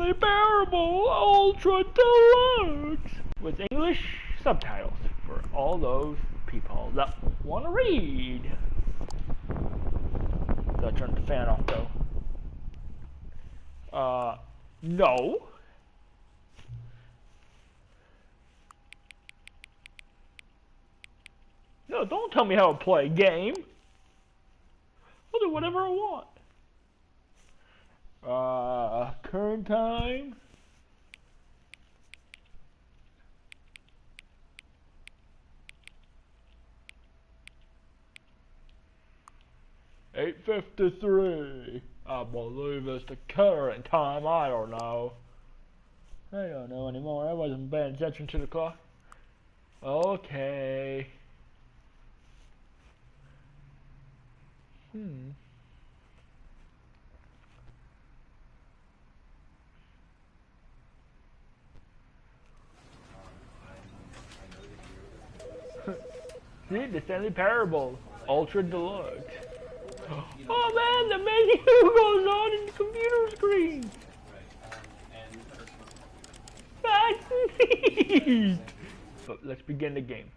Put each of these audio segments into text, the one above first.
Stanley Parable Ultra Deluxe with English subtitles for all those people that want to read. Gotta turn the fan off though. No. No, don't tell me how to play a game. I'll do whatever I want. Current time. $8:53. I believe it's the current time. I don't know. I don't know anymore. I wasn't paying attention to the clock. Okay. See, the Stanley Parable Ultra Deluxe. Oh man, the menu goes on in the computer screen. That's neat. But let's begin the game.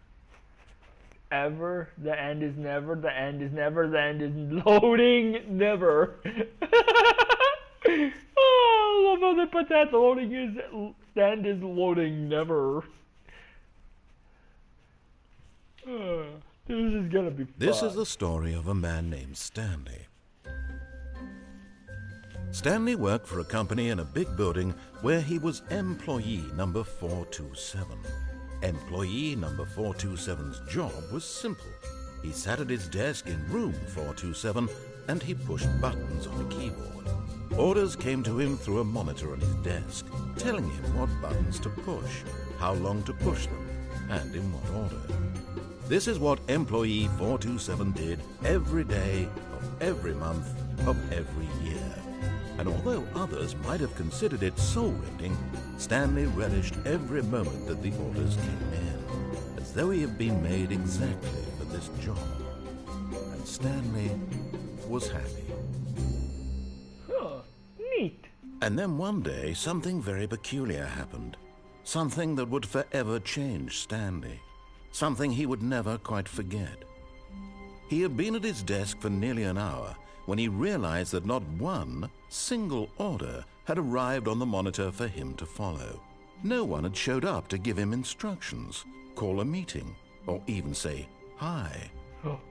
Ever, the end is never, the end is never, the end is loading never. Oh, I love how they put that. The loading is, the end is loading never. This is gonna be fun. This is the story of a man named Stanley. Stanley worked for a company in a big building where he was employee number 427. Employee number 427's job was simple. He sat at his desk in room 427 and he pushed buttons on a keyboard. Orders came to him through a monitor on his desk, telling him what buttons to push, how long to push them, and in what order. This is what employee 427 did every day of every month of every year. And although others might have considered it soul-rending, Stanley relished every moment that the orders came in, as though he had been made exactly for this job. And Stanley was happy. Huh, neat. And then one day, something very peculiar happened. Something that would forever change Stanley. Something he would never quite forget. He had been at his desk for nearly an hour when he realized that not one single order had arrived on the monitor for him to follow. No one had showed up to give him instructions, call a meeting, or even say hi.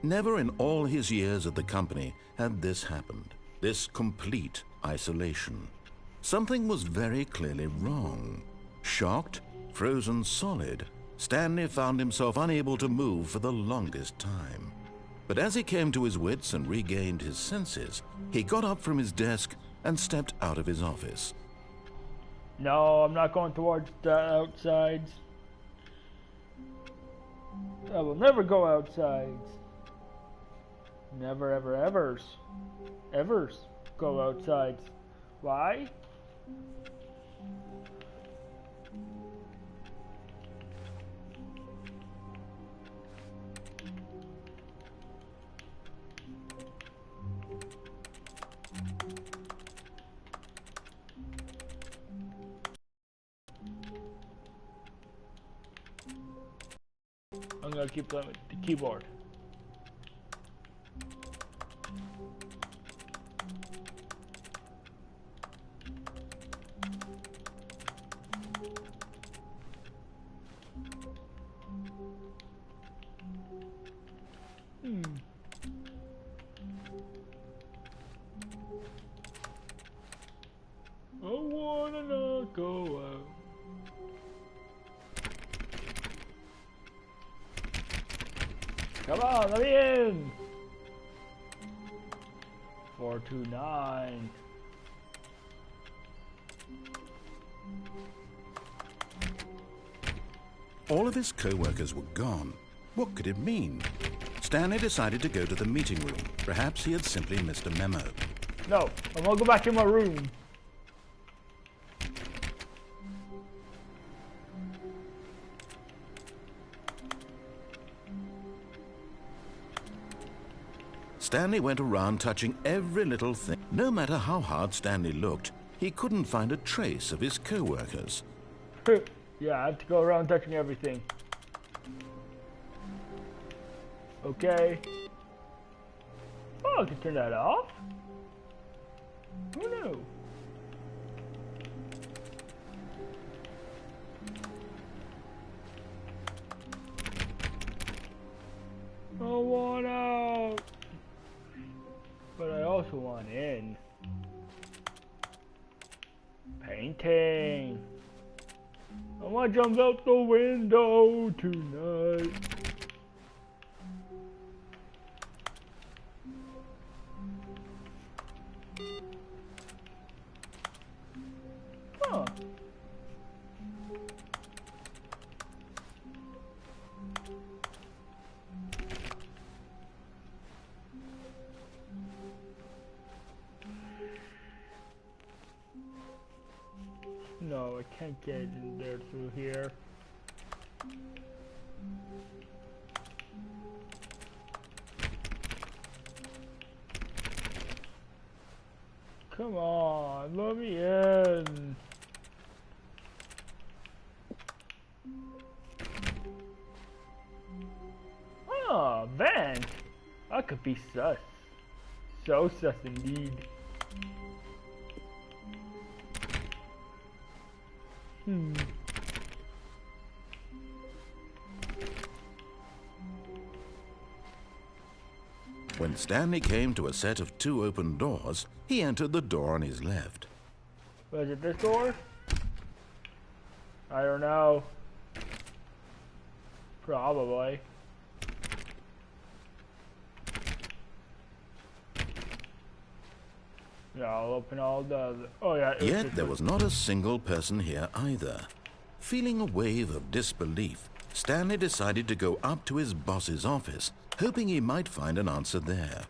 Never in all his years at the company had this happened, this complete isolation. Something was very clearly wrong. Shocked, frozen solid, Stanley found himself unable to move for the longest time. But as he came to his wits and regained his senses, he got up from his desk and stepped out of his office. No, I'm not going towards the outsides. I will never go outsides. Never, ever, evers go outsides. Why? I'm gonna keep playing with the keyboard. I wanna not go out. Come on, let me in! 429. All of his co-workers were gone. What could it mean? Stanley decided to go to the meeting room. Perhaps he had simply missed a memo. No, I'm gonna go back in my room. Stanley went around touching every little thing. No matter how hard Stanley looked, he couldn't find a trace of his co-workers. Yeah, I have to go around touching everything. Okay. Oh, I can turn that off? Who knew? I want out, but I also want in. Painting. I want to jump out the window tonight. Huh. No, I can't get in there through here. Come on, let me in. Ah, vent. I could be sus. So sus indeed. When Stanley came to a set of 2 open doors, he entered the door on his left. Was it this door? I don't know. Probably. Yeah, I'll open all the other. Oh yeah. Yet there was not a single person here either. Feeling a wave of disbelief, Stanley decided to go up to his boss's office, hoping he might find an answer there.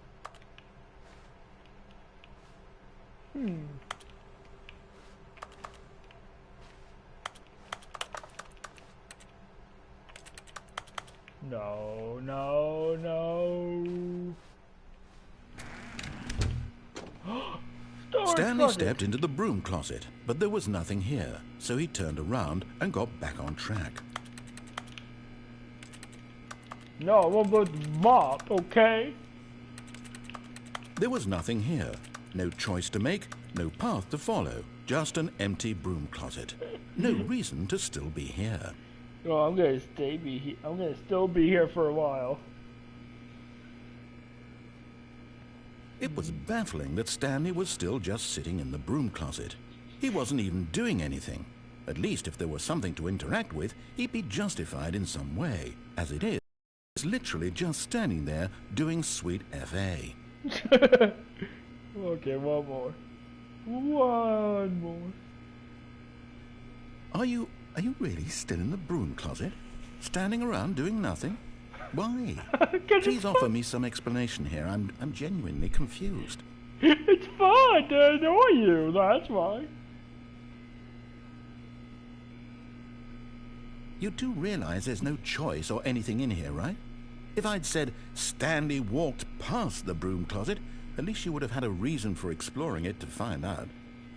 No, no, no. Stanley stepped into the broom closet, but there was nothing here, so he turned around and got back on track. No, what about the mop, okay? There was nothing here. No choice to make, no path to follow, just an empty broom closet. No reason to still be here. Oh, I'm gonna still be here for a while. It was baffling that Stanley was still just sitting in the broom closet. He wasn't even doing anything. At least if there was something to interact with, he'd be justified in some way. As it is, he's literally just standing there doing sweet FA. Okay, one more. One more. Are you really still in the broom closet? Standing around doing nothing? Why? Please offer me some explanation here. I'm genuinely confused. It's fun to annoy you, that's why. You do realize there's no choice or anything in here, right? If I'd said Stanley walked past the broom closet, at least you would have had a reason for exploring it to find out.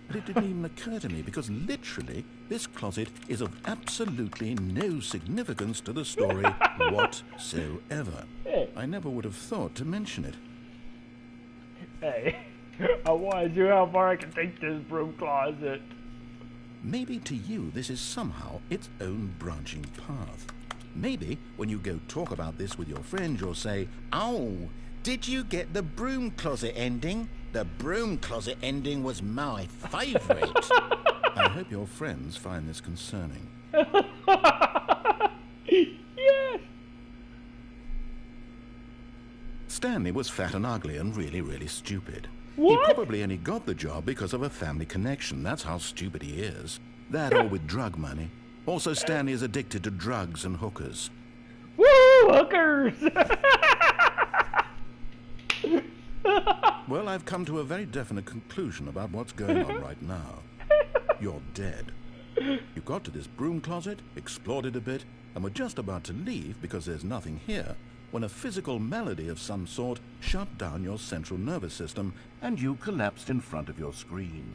But it didn't even occur to me because literally this closet is of absolutely no significance to the story whatsoever. Hey. I never would have thought to mention it. Hey, I want to see how far I can take this broom closet. Maybe to you this is somehow its own branching path. Maybe when you go talk about this with your friends you'll say, "Oh, did you get the broom closet ending? The broom closet ending was my favourite." I hope your friends find this concerning. Yes! Stanley was fat and ugly and really stupid. What? He probably only got the job because of a family connection. That's how stupid he is. That or with drug money. Also, Stanley is addicted to drugs and hookers. Woo! Hookers! Well, I've come to a very definite conclusion about what's going on right now. You're dead. You got to this broom closet, explored it a bit, and were just about to leave because there's nothing here, when a physical malady of some sort shut down your central nervous system and you collapsed in front of your screen.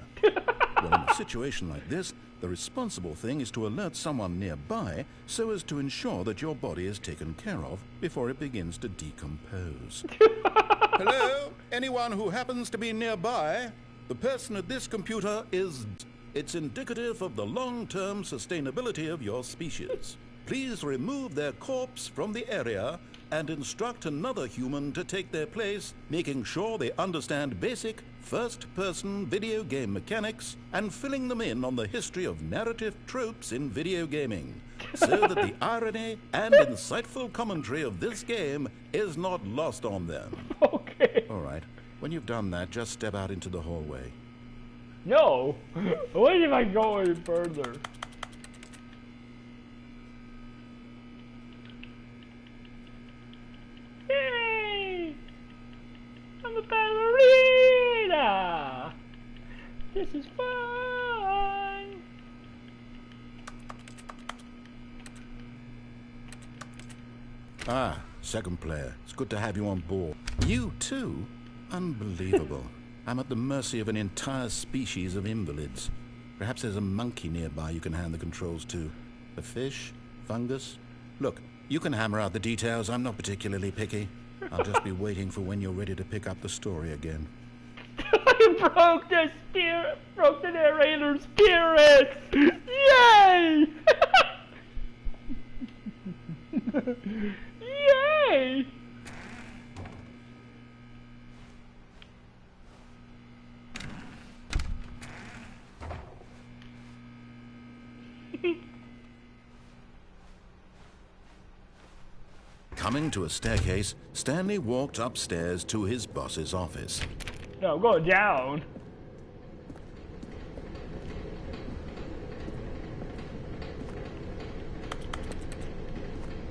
Well, in a situation like this, the responsible thing is to alert someone nearby so as to ensure that your body is taken care of before it begins to decompose. Hello? Anyone who happens to be nearby? The person at this computer is... It's indicative of the long-term sustainability of your species. Please remove their corpse from the area and instruct another human to take their place, making sure they understand basic first-person video game mechanics and filling them in on the history of narrative tropes in video gaming, so that the irony and insightful commentary of this game is not lost on them. Okay. All right. When you've done that, just step out into the hallway. No. What if I go any further? Yay! I'm a ballerina! This is fun! Ah, second player. It's good to have you on board. You too? Unbelievable. I'm at the mercy of an entire species of invalids. Perhaps there's a monkey nearby you can hand the controls to. A fish? Fungus? Look, you can hammer out the details. I'm not particularly picky. I'll just be waiting for when you're ready to pick up the story again. I broke the narrator's spirit! Yay! Yay! Coming to a staircase, Stanley walked upstairs to his boss's office. No, go down.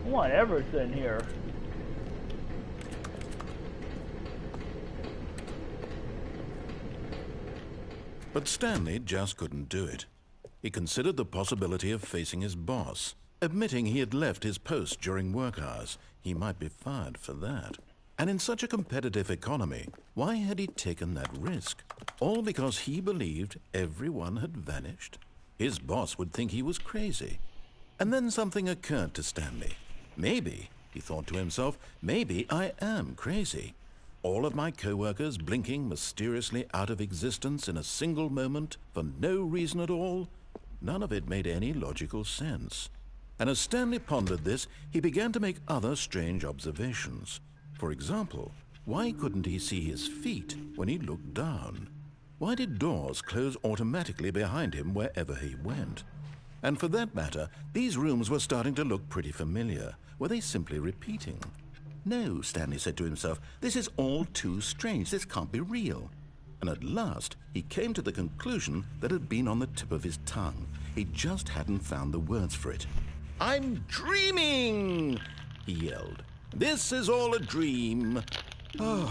I want everything here. But Stanley just couldn't do it. He considered the possibility of facing his boss. Admitting he had left his post during work hours, he might be fired for that. And in such a competitive economy, why had he taken that risk? All because he believed everyone had vanished? His boss would think he was crazy. And then something occurred to Stanley. Maybe, he thought to himself, maybe I am crazy. All of my co-workers blinking mysteriously out of existence in a single moment for no reason at all? None of it made any logical sense. And as Stanley pondered this, he began to make other strange observations. For example, why couldn't he see his feet when he looked down? Why did doors close automatically behind him wherever he went? And for that matter, these rooms were starting to look pretty familiar. Were they simply repeating? No, Stanley said to himself, this is all too strange. This can't be real. And at last, he came to the conclusion that had been on the tip of his tongue. He just hadn't found the words for it. I'm dreaming, he yelled. This is all a dream. Oh,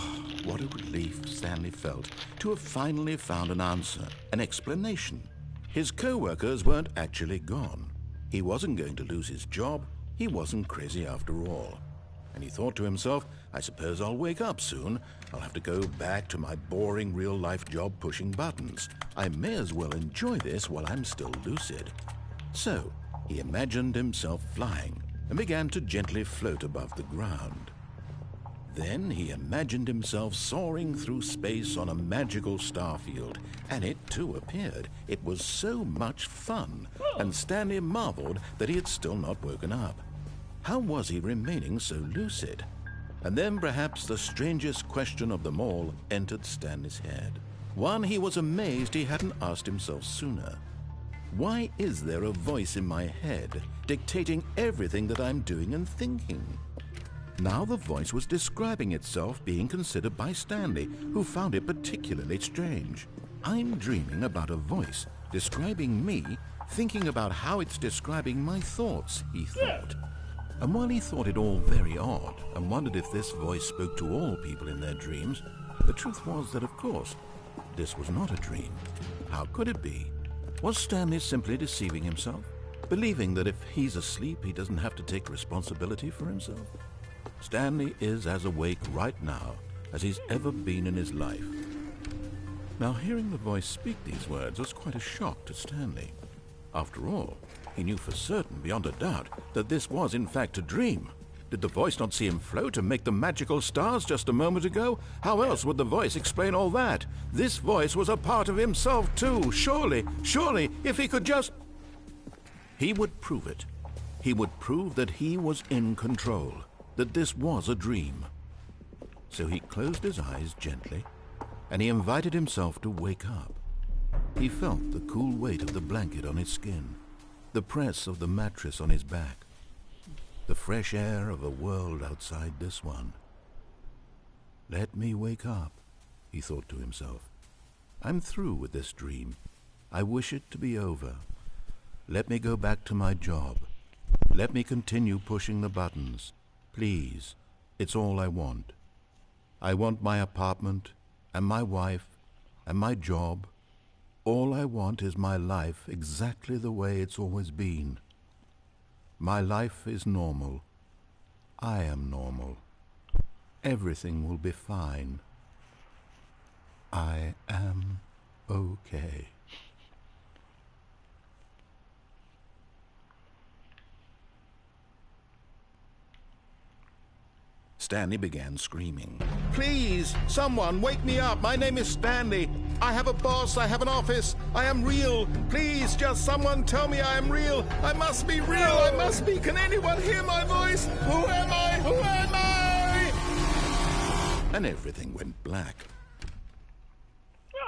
what a relief Stanley felt to have finally found an answer, an explanation. His co-workers weren't actually gone. He wasn't going to lose his job. He wasn't crazy after all. And he thought to himself, I suppose I'll wake up soon. I'll have to go back to my boring real-life job pushing buttons. I may as well enjoy this while I'm still lucid. So, he imagined himself flying and began to gently float above the ground. Then he imagined himself soaring through space on a magical starfield, and it too appeared. It was so much fun, and Stanley marveled that he had still not woken up. How was he remaining so lucid? And then perhaps the strangest question of them all entered Stanley's head. One he was amazed he hadn't asked himself sooner. Why is there a voice in my head dictating everything that I'm doing and thinking? Now the voice was describing itself being considered by Stanley, who found it particularly strange. I'm dreaming about a voice describing me, thinking about how it's describing my thoughts, he thought. And while he thought it all very odd and wondered if this voice spoke to all people in their dreams, the truth was that, of course, this was not a dream. How could it be? Was Stanley simply deceiving himself, believing that if he's asleep, he doesn't have to take responsibility for himself? Stanley is as awake right now as he's ever been in his life. Now, hearing the voice speak these words was quite a shock to Stanley. After all, he knew for certain, beyond a doubt, that this was in fact a dream. Did the voice not see him float and make the magical stars just a moment ago? How else would the voice explain all that? This voice was a part of himself too. Surely, if he could just... He would prove it. He would prove that he was in control, that this was a dream. So he closed his eyes gently, and he invited himself to wake up. He felt the cool weight of the blanket on his skin, the press of the mattress on his back, the fresh air of a world outside this one. Let me wake up, he thought to himself. I'm through with this dream. I wish it to be over. Let me go back to my job. Let me continue pushing the buttons. Please, it's all I want. I want my apartment, and my wife, and my job. All I want is my life exactly the way it's always been. My life is normal. I am normal. Everything will be fine. I am okay. Stanley began screaming. Please, someone, wake me up. My name is Stanley. I have a boss. I have an office. I am real. Please, just someone tell me I am real. I must be real. I must be. Can anyone hear my voice? Who am I? Who am I? And everything went black.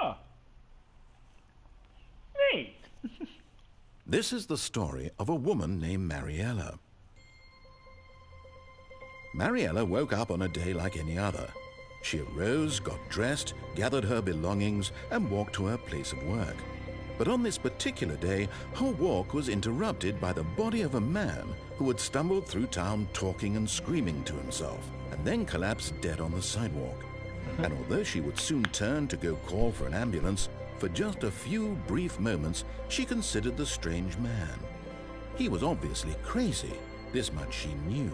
Oh. Neat. This is the story of a woman named Mariella. Mariella woke up on a day like any other. She arose, got dressed, gathered her belongings, and walked to her place of work. But on this particular day, her walk was interrupted by the body of a man who had stumbled through town talking and screaming to himself, and then collapsed dead on the sidewalk. And although she would soon turn to go call for an ambulance, for just a few brief moments she considered the strange man. He was obviously crazy, this much she knew.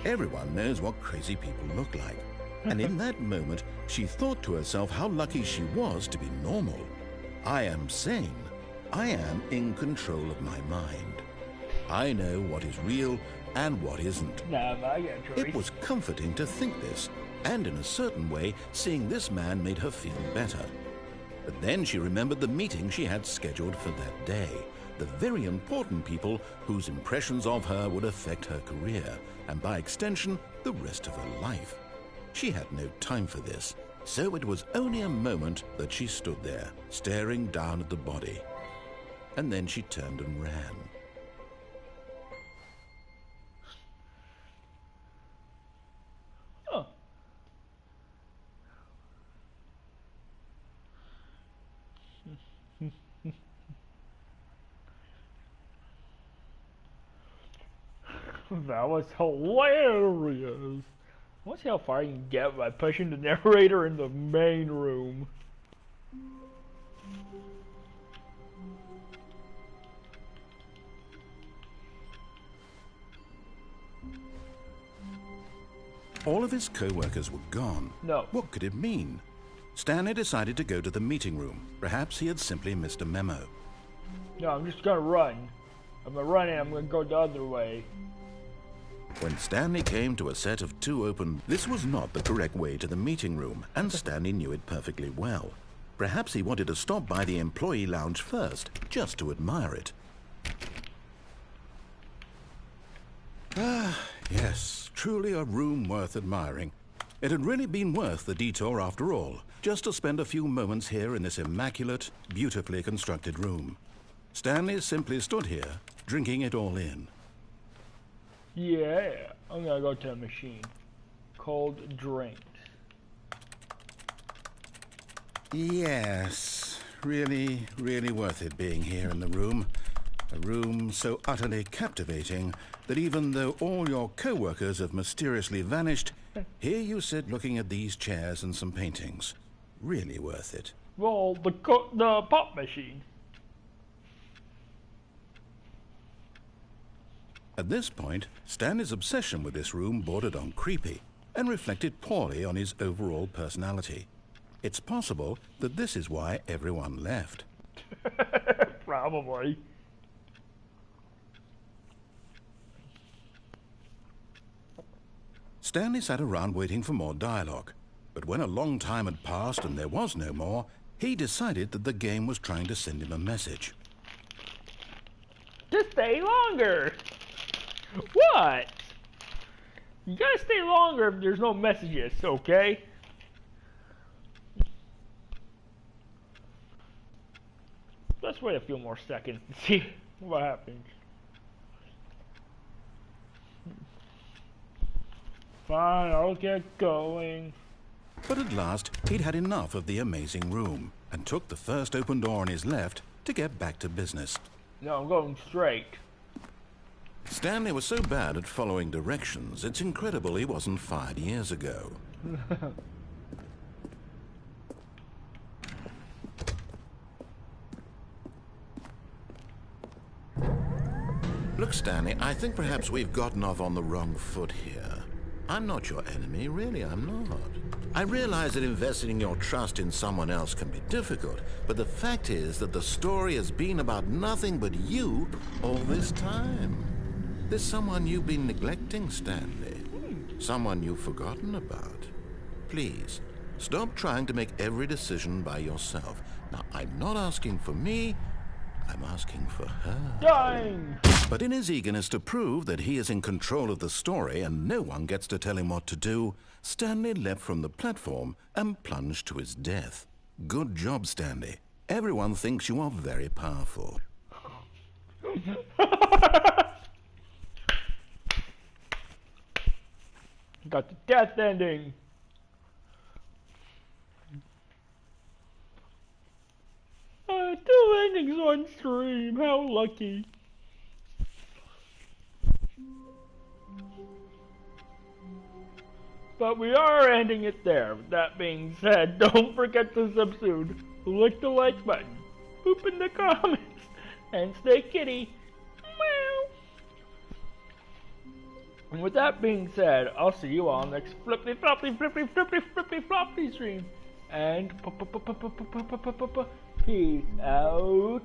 Everyone knows what crazy people look like. And in that moment, she thought to herself how lucky she was to be normal. I am sane. I am in control of my mind. I know what is real and what isn't. It was comforting to think this, and in a certain way, seeing this man made her feel better. But then she remembered the meeting she had scheduled for that day. The very important people whose impressions of her would affect her career, and by extension, the rest of her life. She had no time for this, so it was only a moment that she stood there, staring down at the body. And then she turned and ran. Oh. That was hilarious. I want to see how far you can get by pushing the narrator in the main room. All of his co-workers were gone. No. What could it mean? Stanley decided to go to the meeting room. Perhaps he had simply missed a memo. No, I'm just gonna run. I'm gonna run and I'm gonna go the other way. When Stanley came to a set of two open, this was not the correct way to the meeting room, and Stanley knew it perfectly well. Perhaps he wanted to stop by the employee lounge first, just to admire it. Ah, yes, truly a room worth admiring. It had really been worth the detour after all, just to spend a few moments here in this immaculate, beautifully constructed room. Stanley simply stood here, drinking it all in. Yeah, I'm gonna go to a machine. Cold drinks. Yes, really, really worth it being here in the room. A room so utterly captivating that even though all your co-workers have mysteriously vanished, here you sit looking at these chairs and some paintings. Really worth it. Well, the pop machine. At this point, Stanley's obsession with this room bordered on creepy and reflected poorly on his overall personality. It's possible that this is why everyone left. Probably. Stanley sat around waiting for more dialogue, but when a long time had passed and there was no more, he decided that the game was trying to send him a message. Just stay longer! What? You gotta stay longer if there's no messages, okay? Let's wait a few more seconds to see what happens. Fine, I'll get going. But at last, he'd had enough of the amazing room and took the first open door on his left to get back to business. No, I'm going straight. Stanley was so bad at following directions, it's incredible he wasn't fired years ago. Look, Stanley, I think perhaps we've gotten off on the wrong foot here. I'm not your enemy, really, I'm not. I realize that investing your trust in someone else can be difficult, but the fact is that the story has been about nothing but you all this time. There's someone you've been neglecting, Stanley. Someone you've forgotten about. Please, stop trying to make every decision by yourself. Now, I'm not asking for me, I'm asking for her. Dying! But in his eagerness to prove that he is in control of the story and no one gets to tell him what to do, Stanley leapt from the platform and plunged to his death. Good job, Stanley. Everyone thinks you are very powerful. Got the death ending. Two endings on stream. How lucky. But we are ending it there. With that being said, don't forget to subscribe, click the like button, poop in the comments, and stay kitty. Meow. And with that being said, I'll see you all next flippy floppy stream. And peace out.